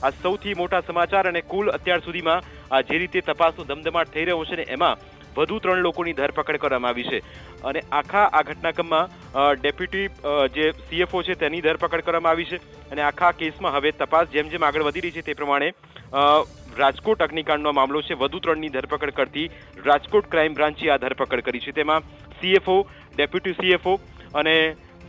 આ સૌથી મોટા સમાચાર અને કુલ અત્યાર સુધીમાં જે રીતે તપાસનો ધમધમાટ થઈ રહ્યો છે ને એમાં વધુ 3 લોકોની ધરપકડ કરવામાં આવી છે અને આખા આ ઘટનાક્રમમાં ડેપ્યુટી જે સીએફઓ છે તેની ધરપકડ કરવામાં આવી છે અને આખા કેસમાં હવે તપાસ જેમ જેમ આગળ વધી રહી છે તે પ્રમાણે રાજકોટ અગ્નિકાંડનો મામલો છે વધુ 3ની ધરપકડ કરતી રાજકોટ ક્રાઇમ બ્રાન્ચે આ ધરપકડ કરી છે તેમાં સીએફઓ ડેપ્યુટી સીએફઓ અને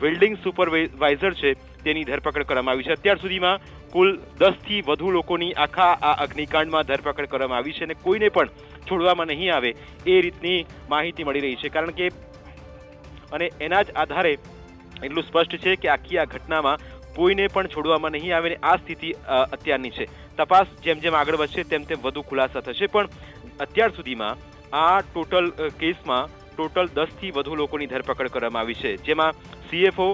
વેલ્ડિંગ સુપરવાઇઝર છે તેની ધરપકડ કરવામાં આવી છે અત્યાર સુધીમાં કુલ 10થી વધુ લોકોની આખા આ અગ્નિકાંડમાં ધરપકડ કરવામાં આવી છે અને કોઈને પણ છોડવામાં નહીં આવે એ રીતની માહિતી મળી રહી છે કારણ કે અને એના જ આધારે એટલું સ્પષ્ટ છે કે આખી આ ઘટનામાં કોઈને પણ છોડવામાં નહીં આવે ને આ સ્થિતિ અત્યારની છે તપાસ જેમ જેમ આગળ વધશે તેમ તેમ વધુ ખુલાસા થશે પણ અત્યાર સુધીમાં આ ટોટલ કેસમાં ટોટલ 10થી વધુ લોકોની ધરપકડ કરવામાં આવી છે જેમાં સીએફઓ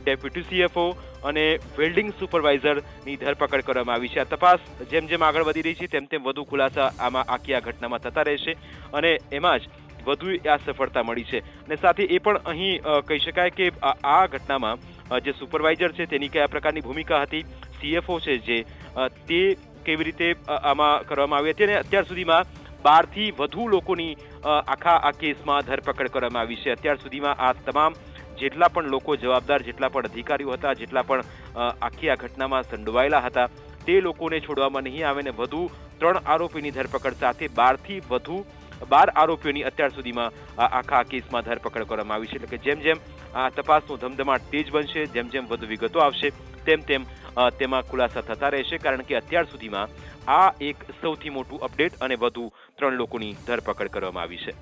ડેપ્યુટી સીએફઓ અને વેલ્ડિંગ સુપરવાઇઝરની ધરપકડ કરવામાં આવી છે આ તપાસ જેમ જેમ આગળ વધી રહી છે તેમ તેમ વધુ ખુલાસા આમાં આખી આ ઘટનામાં થતા રહેશે અને એમાં જ વધુ આ સફળતા મળી છે અને સાથે એ પણ અહીં કહી શકાય કે આ ઘટનામાં જે સુપરવાઇઝર છે તેની કયા પ્રકારની ભૂમિકા હતી સીએફઓ છે જે તે કેવી રીતે આમાં કરવામાં આવી હતી અને અત્યાર સુધીમાં 12થી વધુ લોકોની આખા આ કેસમાં ધરપકડ કરવામાં આવી છે અત્યાર સુધીમાં આ તમામ જેટલા પણ લોકો જવાબદાર જેટલા પણ અધિકારીઓ હતા જેટલા પણ આખી આ ઘટનામાં સંડોવાયેલા હતા તે લોકોને છોડવામાં નહીં આવે ને વધુ 3 આરોપીની ધરપકડ સાથે 12થી વધુ 12 આરોપીઓની અત્યાર સુધીમાં આખા કેસમાં ધરપકડ કરવામાં આવી છે એટલે કે જેમ જેમ આ તપાસનો ધમધમાટ તેજ બનશે જેમ જેમ વધુ વિગતો આવશે તેમ તેમ તેમાં ખુલાસા થતા રહેશે કારણ કે અત્યાર સુધીમાં આ એક સૌથી મોટું અપડેટ અને વધુ 3 લોકોની ધરપકડ કરવામાં આવી છે